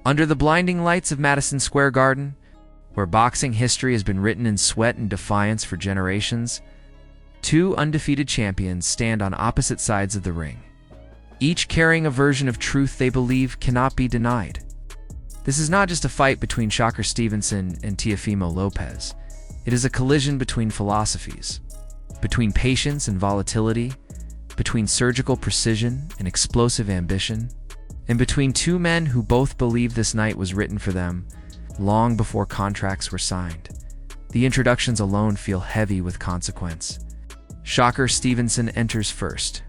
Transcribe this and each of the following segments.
Under the blinding lights of Madison Square Garden, where boxing history has been written in sweat and defiance for generations, two undefeated champions stand on opposite sides of the ring, each carrying a version of truth they believe cannot be denied. This is not just a fight between Shakur Stevenson and Teofimo Lopez. It is a collision between philosophies, between patience and volatility, between surgical precision and explosive ambition, and between two men who both believe this night was written for them long before contracts were signed. The introductions alone feel heavy with consequence. Shakur Stevenson enters first.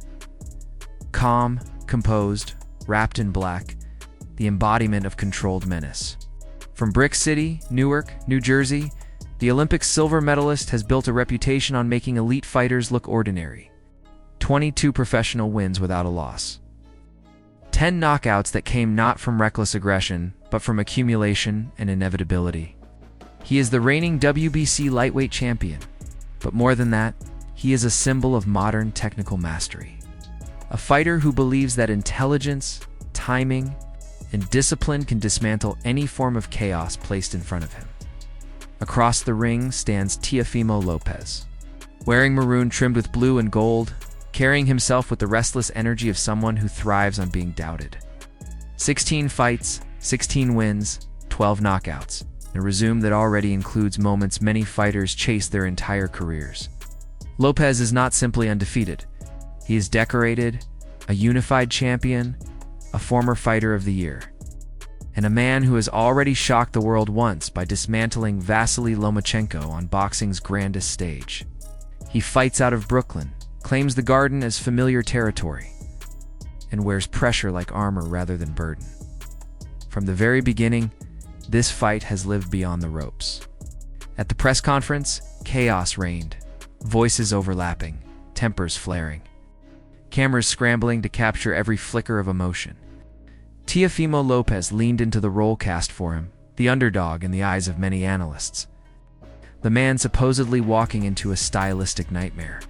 Calm, composed, wrapped in black, the embodiment of controlled menace. From Brick City, Newark, New Jersey, the Olympic silver medalist has built a reputation on making elite fighters look ordinary. 22 professional wins without a loss. 10 knockouts that came not from reckless aggression, but from accumulation and inevitability. He is the reigning WBC lightweight champion, but more than that, he is a symbol of modern technical mastery. A fighter who believes that intelligence, timing, and discipline can dismantle any form of chaos placed in front of him. Across the ring stands Teofimo Lopez, wearing maroon trimmed with blue and gold, carrying himself with the restless energy of someone who thrives on being doubted. 16 fights, 16 wins, 12 knockouts, a resume that already includes moments many fighters chase their entire careers. Lopez is not simply undefeated. He is decorated, a unified champion, a former fighter of the year, and a man who has already shocked the world once by dismantling Vasily Lomachenko on boxing's grandest stage. He fights out of Brooklyn, claims the Garden as familiar territory, and wears pressure like armor rather than burden. From the very beginning, this fight has lived beyond the ropes. At the press conference, chaos reigned, voices overlapping, tempers flaring, cameras scrambling to capture every flicker of emotion. Teofimo Lopez leaned into the role cast for him, the underdog in the eyes of many analysts. The man supposedly walking into a stylistic nightmare.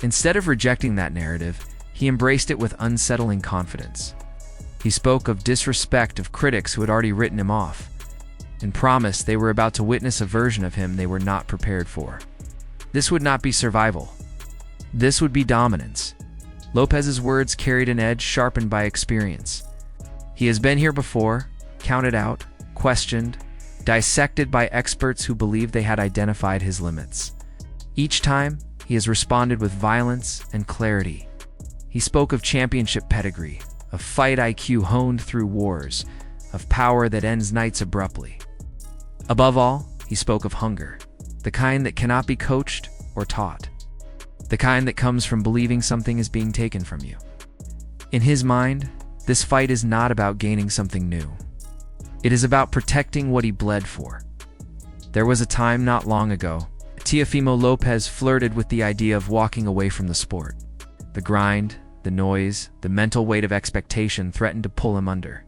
Instead of rejecting that narrative, he embraced it with unsettling confidence. He spoke of disrespect of critics who had already written him off, and promised they were about to witness a version of him they were not prepared for. This would not be survival. This would be dominance. Lopez's words carried an edge sharpened by experience. He has been here before, counted out, questioned, dissected by experts who believed they had identified his limits. Each time, he has responded with violence and clarity. He spoke of championship pedigree, of fight IQ honed through wars, of power that ends nights abruptly. Above all, he spoke of hunger, the kind that cannot be coached or taught, the kind that comes from believing something is being taken from you. In his mind, this fight is not about gaining something new. It is about protecting what he bled for. There was a time not long ago, Teofimo Lopez flirted with the idea of walking away from the sport. The grind, the noise, the mental weight of expectation threatened to pull him under.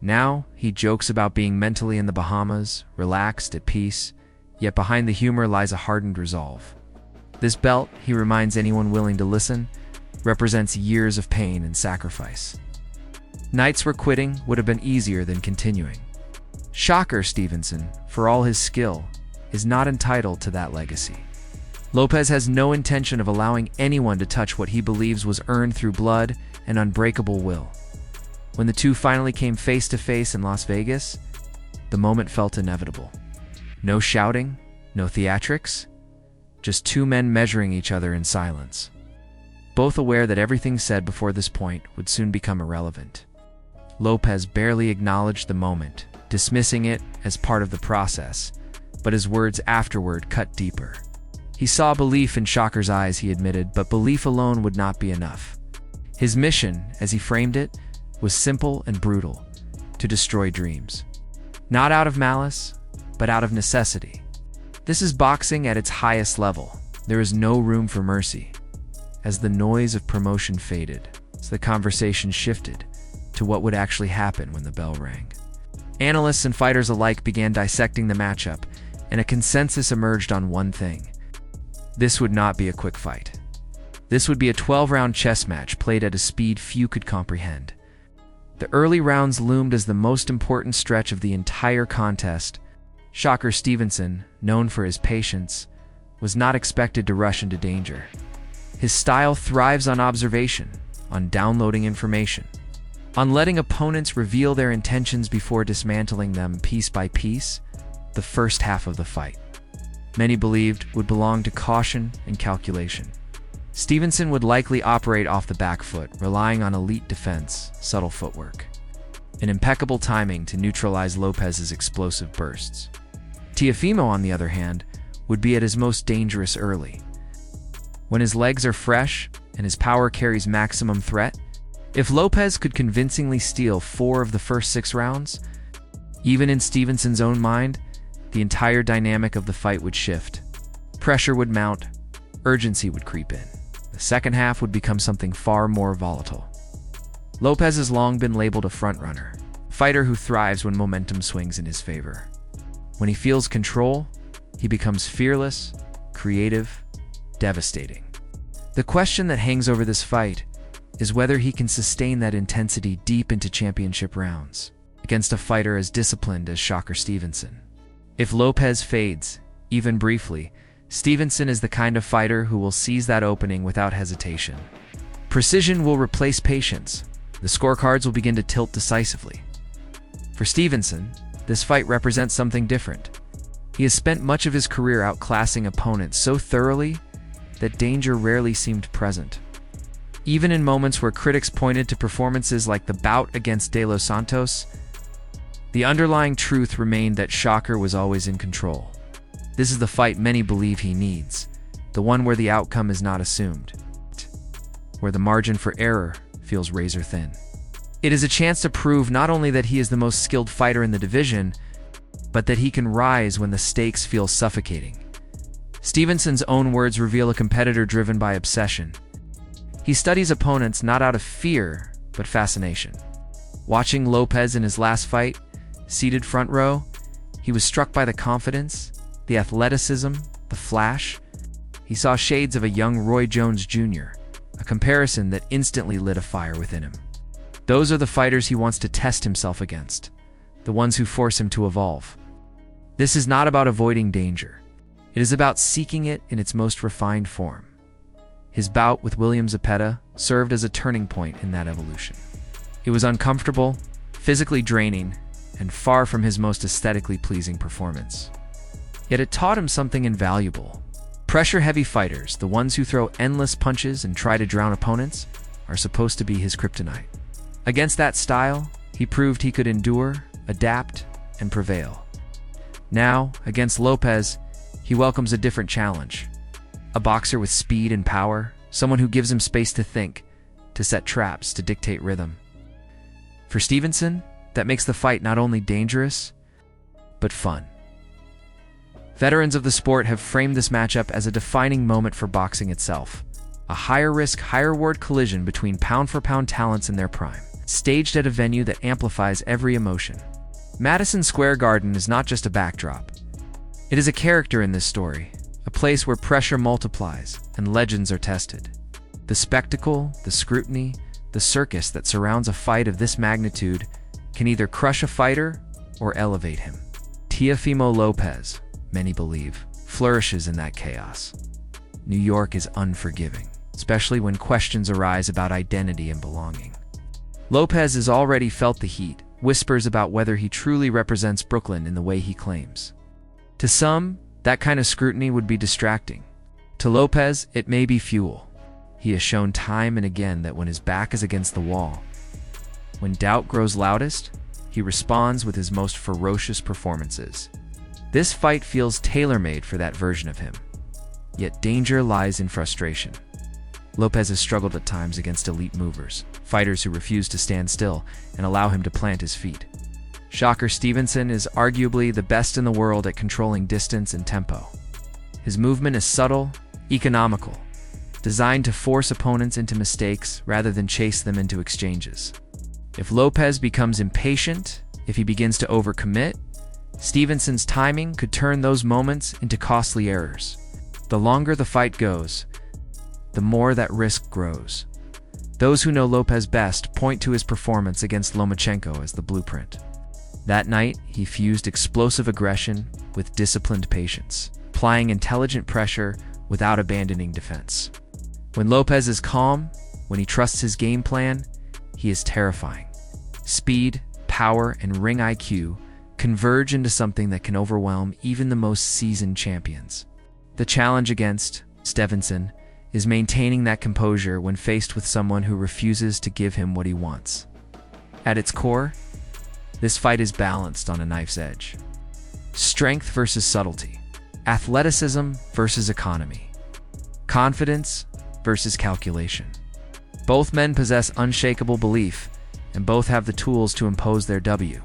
Now, he jokes about being mentally in the Bahamas, relaxed, at peace, yet behind the humor lies a hardened resolve. This belt, he reminds anyone willing to listen, represents years of pain and sacrifice. Nights where quitting would have been easier than continuing. Shakur Stevenson, for all his skill, is not entitled to that legacy. Lopez has no intention of allowing anyone to touch what he believes was earned through blood and unbreakable will. When the two finally came face to face in Las Vegas, the moment felt inevitable. No shouting, no theatrics, just two men measuring each other in silence, both aware that everything said before this point would soon become irrelevant. Lopez barely acknowledged the moment, dismissing it as part of the process, but his words afterward cut deeper. He saw belief in Shakur's eyes, he admitted, but belief alone would not be enough. His mission, as he framed it, was simple and brutal: to destroy dreams. Not out of malice, but out of necessity. This is boxing at its highest level. There is no room for mercy. As the noise of promotion faded, as the conversation shifted to what would actually happen when the bell rang, analysts and fighters alike began dissecting the matchup, and a consensus emerged on one thing. This would not be a quick fight. This would be a 12-round chess match played at a speed few could comprehend. The early rounds loomed as the most important stretch of the entire contest. Shakur Stevenson, known for his patience, was not expected to rush into danger. His style thrives on observation, on downloading information, on letting opponents reveal their intentions before dismantling them piece by piece. The first half of the fight, many believed, would belong to caution and calculation. Stevenson would likely operate off the back foot, relying on elite defense, subtle footwork, and impeccable timing to neutralize Lopez's explosive bursts. Teofimo, on the other hand, would be at his most dangerous early. When his legs are fresh and his power carries maximum threat, if Lopez could convincingly steal 4 of the first 6 rounds, even in Stevenson's own mind, the entire dynamic of the fight would shift. Pressure would mount, urgency would creep in. The second half would become something far more volatile. Lopez has long been labeled a frontrunner, a fighter who thrives when momentum swings in his favor. When he feels control, he becomes fearless, creative, devastating. The question that hangs over this fight is whether he can sustain that intensity deep into championship rounds against a fighter as disciplined as Shakur Stevenson. If Lopez fades, even briefly, Stevenson is the kind of fighter who will seize that opening without hesitation. Precision will replace patience. The scorecards will begin to tilt decisively. For Stevenson, this fight represents something different. He has spent much of his career outclassing opponents so thoroughly that danger rarely seemed present. Even in moments where critics pointed to performances like the bout against De Los Santos, the underlying truth remained that Shakur was always in control. This is the fight many believe he needs, the one where the outcome is not assumed, where the margin for error feels razor thin. It is a chance to prove not only that he is the most skilled fighter in the division, but that he can rise when the stakes feel suffocating. Stevenson's own words reveal a competitor driven by obsession. He studies opponents not out of fear, but fascination. Watching Lopez in his last fight, seated front row, he was struck by the confidence, the athleticism, the flash. He saw shades of a young Roy Jones Jr., a comparison that instantly lit a fire within him. Those are the fighters he wants to test himself against, the ones who force him to evolve. This is not about avoiding danger. It is about seeking it in its most refined form. His bout with William Zepeda served as a turning point in that evolution. It was uncomfortable, physically draining, and far from his most aesthetically pleasing performance. Yet it taught him something invaluable. Pressure-heavy fighters, the ones who throw endless punches and try to drown opponents, are supposed to be his kryptonite. Against that style, he proved he could endure, adapt, and prevail. Now, against Lopez, he welcomes a different challenge. A boxer with speed and power, someone who gives him space to think, to set traps, to dictate rhythm. For Stevenson, that makes the fight not only dangerous, but fun. Veterans of the sport have framed this matchup as a defining moment for boxing itself. A higher-risk, higher-reward collision between pound-for-pound talents in their prime, staged at a venue that amplifies every emotion. Madison Square Garden is not just a backdrop. It is a character in this story, a place where pressure multiplies and legends are tested. The spectacle, the scrutiny, the circus that surrounds a fight of this magnitude can either crush a fighter or elevate him. Teofimo Lopez, many believe, flourishes in that chaos. New York is unforgiving, especially when questions arise about identity and belonging. Lopez has already felt the heat, whispers about whether he truly represents Brooklyn in the way he claims. To some, that kind of scrutiny would be distracting. To Lopez, it may be fuel. He has shown time and again that when his back is against the wall, when doubt grows loudest, he responds with his most ferocious performances. This fight feels tailor-made for that version of him. Yet danger lies in frustration. Lopez has struggled at times against elite movers, fighters who refuse to stand still and allow him to plant his feet. Shakur Stevenson is arguably the best in the world at controlling distance and tempo. His movement is subtle, economical, designed to force opponents into mistakes rather than chase them into exchanges. If Lopez becomes impatient, if he begins to overcommit, Stevenson's timing could turn those moments into costly errors. The longer the fight goes, the more that risk grows. Those who know Lopez best point to his performance against Lomachenko as the blueprint. That night, he fused explosive aggression with disciplined patience, applying intelligent pressure without abandoning defense. When Lopez is calm, when he trusts his game plan, he is terrifying. Speed, power, and ring IQ converge into something that can overwhelm even the most seasoned champions. The challenge against Stevenson is maintaining that composure when faced with someone who refuses to give him what he wants. At its core, this fight is balanced on a knife's edge. Strength versus subtlety, athleticism versus economy, confidence versus calculation. Both men possess unshakable belief, and both have the tools to impose their W.